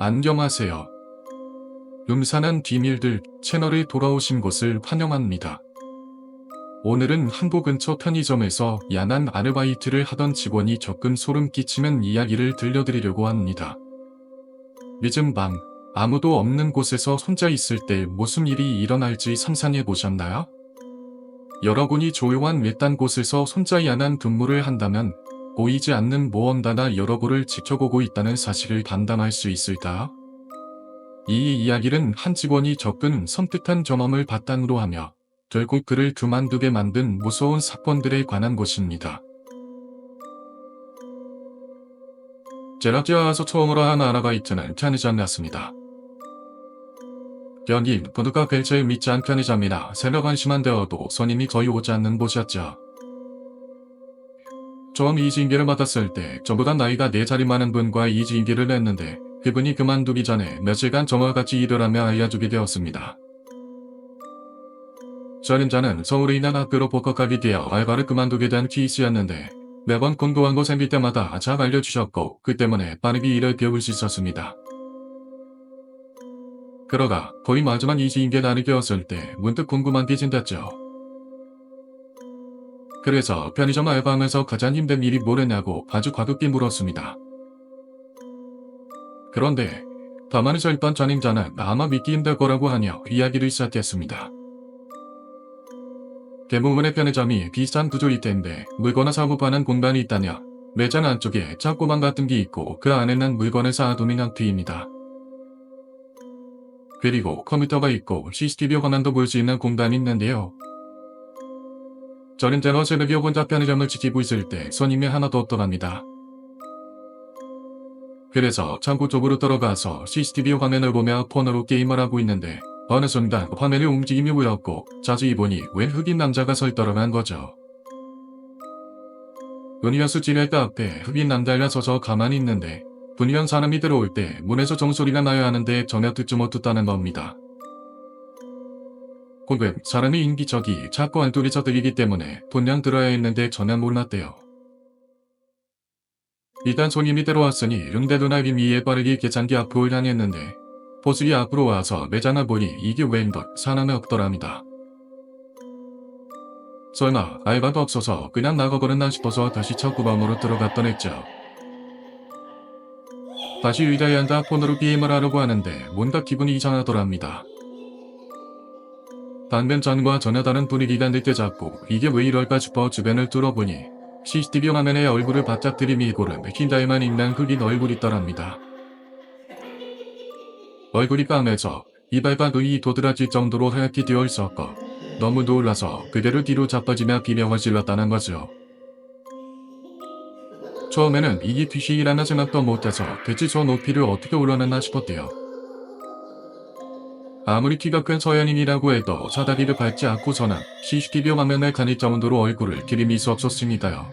안녕하세요. 음산한 비밀들 채널에 돌아오신 것을 환영합니다. 오늘은 항구 근처 편의점에서 야한 아르바이트를 하던 직원이 조금 소름 끼치는 이야기를 들려드리려고 합니다. 늦은 밤, 아무도 없는 곳에서 혼자 있을 때 무슨 일이 일어날지 상상해 보셨나요? 여러분이 조용한 외딴 곳에서 혼자 야한 근무를 한다면 보이지 않는 무언가가 여러분을 지켜보고 있다는 사실을 판단할 수 있을까요? 이 이야기는 한 직원이 접근 섬뜩한 경험을 바탕으로 하며 결국 그를 그만두게 만든 무서운 사건들에 관한 것입니다. 제라지아에서 처음으로 한 아르바이트는 편의점이었습니다. 여기 모두가 벨체에 믿지 않은 편의점이라 새벽 1시만 되어도 손님이 거의 오지 않는 곳이었죠. 처음 이 징계를 맡았을 때 저보다 나이가 4살이 많은 분과 이 징계를 냈는데 그분이 그만두기 전에 며칠간 저와 같이 일을 하며 알려주게 되었습니다. 전임자는 서울에 있는 학교로 복학하게 되어 알바를 그만두게 된 케이스였는데 매번 궁금한 거 생길 때마다 잘 알려주셨고 그 때문에 빠르게 일을 배울 수 있었습니다. 그러다 거의 마지막 이 징계 날이 되었을 때 문득 궁금한 게 생겼죠. 그래서 편의점 알바하면서 가장 힘든 일이 뭐랬냐고 아주 과격히 물었습니다. 그런데 가만히 서 있던 전임자는 아마 믿기 힘들 거라고 하며 이야기를 시작했습니다. 대부분의 편의점이 비슷한 구조일 텐데 물건을 사고 파는 공간이 있다며 매장 안쪽에 창고방 같은 게 있고 그 안에는 물건을 쌓아두는 형태입니다. 그리고 컴퓨터가 있고 CCTV 화면도 볼 수 있는 공간이 있는데요. 전임자가 새벽에 혼자 편의점을 지키고 있을 때 손님이 하나도 없더랍니다. 그래서 창고 쪽으로 들어가서 CCTV 화면을 보며 폰으로 게임을 하고 있는데 어느 순간 화면에 움직임이 보였고 자세히 보니 웬 흑인 남자가 서 있더라는 거죠. 은희와수 지뢰가 앞에 흑인 남자가 서서 가만히 있는데 분명 사람이 들어올 때 문에서 종소리가 나야 하는데 전혀 듣지 못했다는 겁니다. 혹은 사람이 인기척이 자꾸 안쪽에서 들리기 때문에 분명 들어야 했는데 전혀 몰랐대요. 일단 손님이 들어왔으니 응대도나 위에 빠르게 계산기 앞으로 향했는데 보슬이 앞으로 와서 매장을 보니 이게 웬걸 사람이 없더랍니다. 설마 알바도 없어서 그냥 나가버렸나 싶어서 다시 창고방으로 들어갔던 했죠. 다시 의자에 앉아 폰으로 게임을 하려고 하는데 뭔가 기분이 이상하더랍니다. 반면전과 전혀 다른 분위기가 느껴졌고 이게 왜 이럴까 싶어 주변을 뚫어보니 CCTV 화면에 얼굴을 바짝 들이밀고는 흰자에만 있는 흑인 얼굴이 있더랍니다. 얼굴이 까매져 이발과 눈이 도드라질 정도로 하얗게 되어 있었고 너무 놀라서 그대로 뒤로 자빠지며 비명을 질렀다는 거죠. 처음에는 이게 귀신이라는 생각도 못해서 대체 저 높이를 어떻게 올라갔나 싶었대요. 아무리 키가 큰 서양인이라고 해도 사다리를 밟지 않고서는 CCTV 화면에 가릴 정도로 얼굴을 들이밀 수 없었습니다요.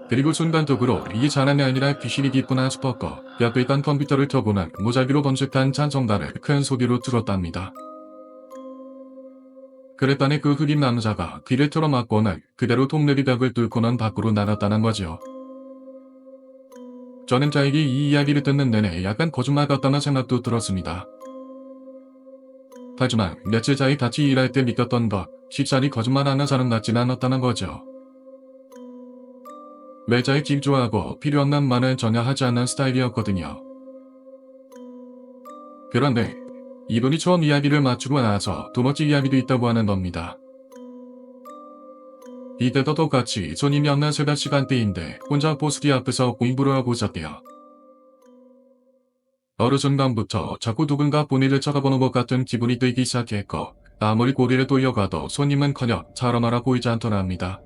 그리고 순간적으로 이게 사람이 아니라 귀신이겠구나 싶었고 옆에 있던 컴퓨터를 켜고는 무작위로 번식한 찬송가를 큰 소리로 틀었답니다. 그랬더니 그 흑인 남자가 귀를 틀어막고는 그대로 통내리 벽을 뚫고는 밖으로 나갔다는 거죠. 저는 자에게 이 이야기를 듣는 내내 약간 거짓말 같다는 생각도 들었습니다. 하지만 며칠 자에 같이 일할 때 믿었던 것, 쉽사리 거짓말하는 사람 같지는 않았다는 거죠. 매자에 집중하고 필요 없는 말은 전혀 하지 않는 스타일이었거든요. 그런데 이분이 처음 이야기를 마치고 나서 두 번째 이야기도 있다고 하는 겁니다. 이때도 똑같이 손님이 없는 새벽 시간대인데 혼자 포스기 앞에서 공부를 하고 있었대요. 어느 순간부터 자꾸 누군가 본인을 쳐다보는 것 같은 기분이 들기 시작했고 아무리 고리를 돌려가도 손님은커녕 사람하나 보이지 않더랍니다.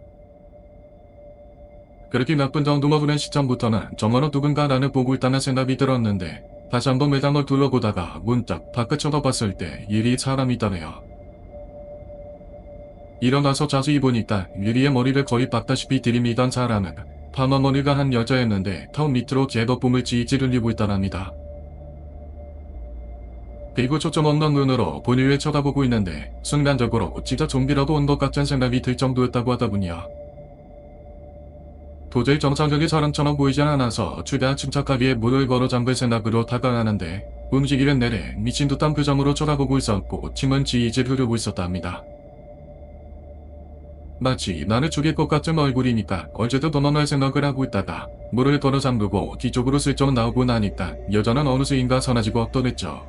그렇게 나쁜 정도가 부는 시점부터는 정말로 누군가 나를 보고 있다는 생각이 들었는데 다시 한번 매장을 둘러보다가 문득 밖을 쳐다봤을 때 유리에 사람이 있다네요. 일어나서 자세히 보니까 유리의 머리를 거의 박다시피 들이밀던 사람은 파마 머리가 한 여자였는데 턱 밑으로 개거품을 질질 흘리고 있다랍니다. 그리고 초점 없는 눈으로 본인을 쳐다보고 있는데 순간적으로 진짜 좀비라도 온 것 같은 생각이 들 정도였다고 하더군요. 도저히 정상적인 사람처럼 보이지 않아서 최대한 침착하게 문을 걸어 잠글 생각으로 다가가는데 움직이는 내내 미친 듯한 표정으로 쳐다보고 있었고 침은 지이질 흐르고 있었답니다. 마치 나를 죽일 것 같은 얼굴이니까 어제도 도망갈 생각을 하고 있다가 문을 걸어 잠그고 뒤쪽으로 슬쩍 나오고 나니까 여자는 어느새인가 사라지고 없더랬죠.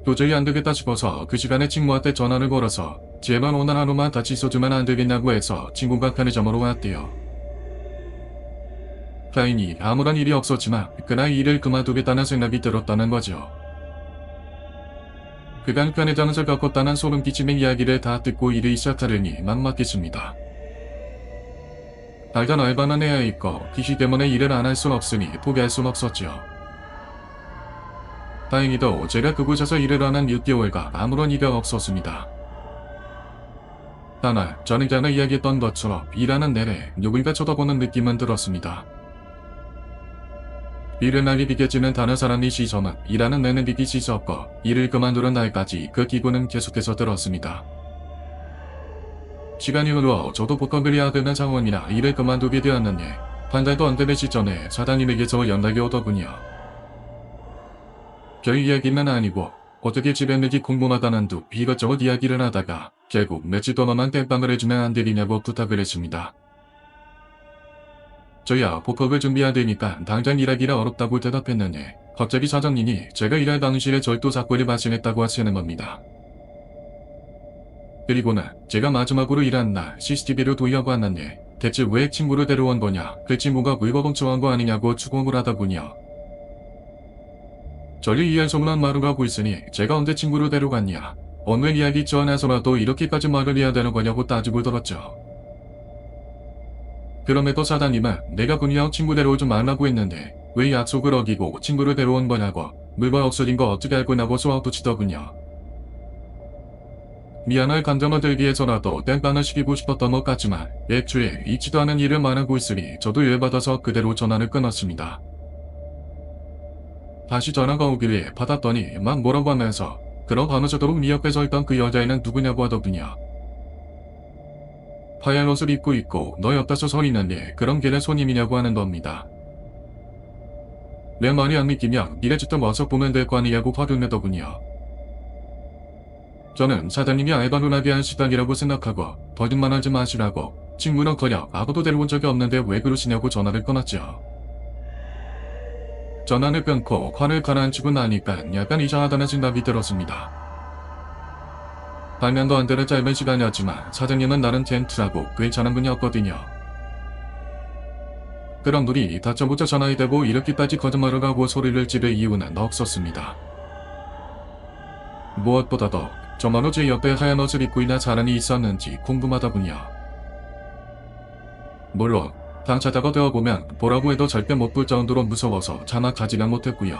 도저히 안되겠다 싶어서 그 시간에 친구한테 전화를 걸어서 제발 오늘 하루만 같이 있어주면 안되겠냐고 해서 친구가 편의점으로 왔대요. 다행히 아무런 일이 없었지만 그날 일을 그만두겠다는 생각이 들었다는 거죠. 그간 편의점에서 겪었다는 소름 끼치는 이야기를 다 듣고 일을 시작하려니 막막했습니다. 달간 알바는 해야 했고 기시 때문에 일을 안 할 순 없으니 포기할 순 없었죠. 다행히도 제가 그곳에서 일을 안 한 6개월간 아무런 이가 없었습니다. 다만 저는 전에 이야기했던 것처럼 일하는 내내 누군가 쳐다보는 느낌은 들었습니다. 일을 날이 비껴지는 다른 사람의 시선은 일하는 내내 비기시 었고 일을 그만두는 날까지 그 기분은 계속해서 들었습니다. 시간이 흘러 저도 복학을 해야 되는 상황이라 일을 그만두게 되었는데 한 달도 안 되는 시점에 사장님에게서 연락이 오더군요. 별 이야기는 아니고 어떻게 지냈는지 궁금하다는 둥 이것저것 이야기를 하다가 결국 며칠 동안만 땜빵을 해주면 안 되겠냐고 부탁을 했습니다. 저야 복학을 준비해야 되니까 당장 일하기라 어렵다고 대답했는데 갑자기 사장님이 제가 일할 당시에 절도 사건을 발생했다고 하시는 겁니다. 그리고는 제가 마지막으로 일한 날 CCTV를 도입하고 왔는데 대체 왜 친구를 데려온 거냐, 그 친구가 물건 훔쳐간 거 아니냐고 추궁을 하더군요. 저를 이해할 수 없는 말을 하고 있으니 제가 언제 친구를 데려갔냐, 어느 이야기 전에서라도 이렇게까지 말을 해야 되는 거냐고 따지고 들었죠. 그럼에도 사장님은 내가 그냥 친구 데려오지 말라고 했는데 왜 약속을 어기고 친구를 데려온 거냐고, 물건 없어진 거 어떻게 알 거냐고 쏘아붙이더군요. 미안할 감정을 들기 위해서라도 땜빵을 시키고 싶었던 것 같지만 애초에 있지도 않은 일을 말하고 있으니 저도 열받아서 그대로 전화를 끊었습니다. 다시 전화가 오길래 받았더니 막 뭐라고 하면서 그럼 밤새도록 네 옆에 서 있던 그 여자애는 누구냐고 하더군요. 하얀 옷을 입고 있고 너 옆에서 서 있는데 그럼 걔네 손님이냐고 하는 겁니다. 내 말이 안 믿기면 니네 직접 와서 보면 될 거 아니냐고 화를 내더군요. 저는 사장님이 알바를 하게 한 식당이라고 생각하고 거짓말 하지 마시라고, 친구는커녕 아무도 데려온 적이 없는데 왜 그러시냐고 전화를 끊었죠. 전화를 끊고 화를 가라앉히고 나니까 약간 이상하다는 생각이 들었습니다. 반년도 안 되는 짧은 시간이었지만 사장님은 나름 젠틀하고 괜찮은 분이었거든요. 그런 분이 다짜고짜 전화에 대고 이렇게까지 거짓말을 하고 소리를 지를 이유는 없었습니다. 무엇보다도 저만로 제 옆에 하얀 옷을 입고 있는 사람이 있었는지 궁금하더군요. 물론 당사자가 되어보면 뭐라고 해도 절대 못 볼 정도로 무서워서 자막하지는 못했고요.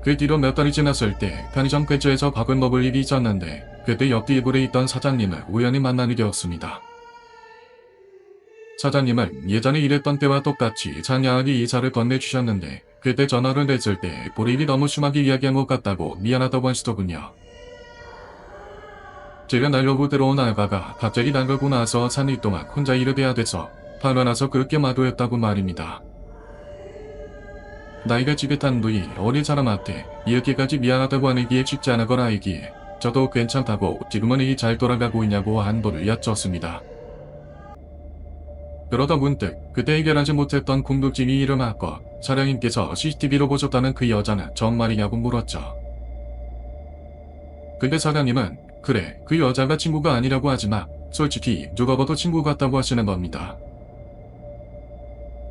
그 뒤로 몇 달이 지났을 때 편의점 근처에서 밥을 먹을 일이 있었는데 그때 옆 테이블에 있던 사장님을 우연히 만나게 되었습니다. 사장님은 예전에 일했던 때와 똑같이 장야하게 이사를 건네주셨는데 그때 전화를 했을 때 본인이 너무 심하게 이야기한 것 같다고 미안하다고 하시더군요. 제가 날려고 들어온 알바가 갑자기 나가고 나서 3일 동안 혼자 일을 해야 돼서 화나서 그렇게 마도했다고 말입니다. 나이가 지긋한 분이 어린 사람한테 이렇게까지 미안하다고 하기에 쉽지 않은 걸 알기에 저도 괜찮다고 지금은 일이 잘 돌아가고 있냐고 안부를 여쭸습니다. 그러다 문득 그때 해결하지 못했던 궁금증이 일어났고 사장님께서 CCTV로 보셨다는 그 여자는 정말이냐고 물었죠. 근데 사장님은 그래, 그 여자가 친구가 아니라고 하지만 솔직히 누가 봐도 친구 같다고 하시는 겁니다.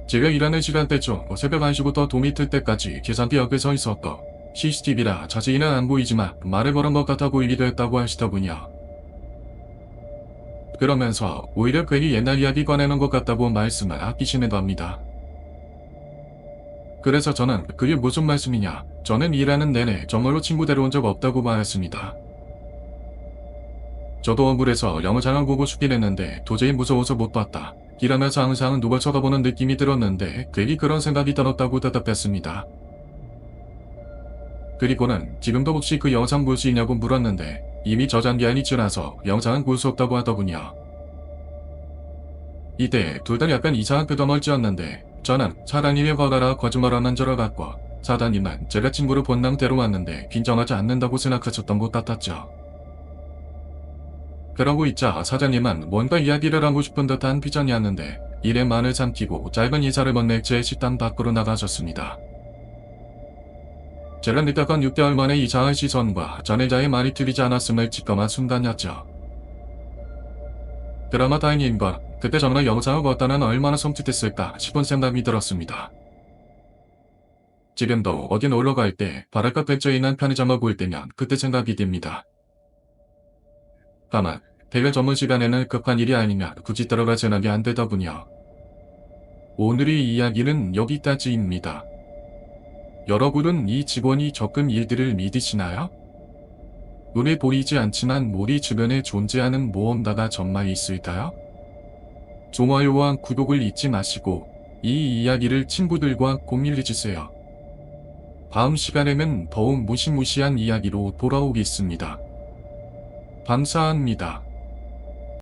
제가 일하는 시간대 중 새벽 1시부터 도미 틀 때까지 계산기 옆에 서 있었고 CCTV라 자세히는 안 보이지만 말을 걸은 것 같아 보이기도 했다고 하시더군요. 그러면서 오히려 괜히 옛날 이야기 꺼내는 것 같다고 말씀을 아끼시는 겁니다. 그래서 저는 그게 무슨 말씀이냐, 저는 일하는 내내 정말로 친구 데려온 적 없다고 말했습니다. 저도 억울해서 영상을 보고 싶긴 했는데 도저히 무서워서 못 봤다. 일하면서 항상 누굴 쳐다보는 느낌이 들었는데 괜히 그런 생각이 들었다고 대답했습니다. 그리고는 지금도 혹시 그 영상 볼 수 있냐고 물었는데 이미 저장 기한이 지나서 영상은 볼 수 없다고 하더군요. 이때 둘 다 약간 이상한 표정을 지었는데 저는 사장님이 화가라 거짓말하는 줄 알았고 사장님은 제가 친구를 본능대로 왔는데 긴장하지 않는다고 생각하셨던 것 같았죠. 그러고 있자 사장님은 뭔가 이야기를 하고 싶은 듯한 표정이었는데 일에 말을 삼키고 짧은 인사를 건네 제 식당 밖으로 나가셨습니다. 제가 느꼈던 6개월 만에 이상한 시선과 전혜자의 말이 틀리지 않았음을 직감한 순간이었죠. 그나마 다행인 건 그때 정말 영상을 봤다는 얼마나 섬찟했을까 싶은 생각이 들었습니다. 지금도 어디 놀러 갈 때 바닷가 근처에 있는 편의점을 볼 때면 그때 생각이 듭니다. 다만 대회 전문 시간에는 급한 일이 아니면 굳이 들어갈 생각이 안 되더군요. 오늘의 이야기는 여기까지입니다. 여러분은 이 직원이 적금 일들을 믿으시나요? 눈에 보이지 않지만 우리 주변에 존재하는 모험가가 정말 있을까요? 좋아요와 구독을 잊지 마시고 이 이야기를 친구들과 공유해주세요. 다음 시간에는 더욱 무시무시한 이야기로 돌아오겠습니다. 감사합니다.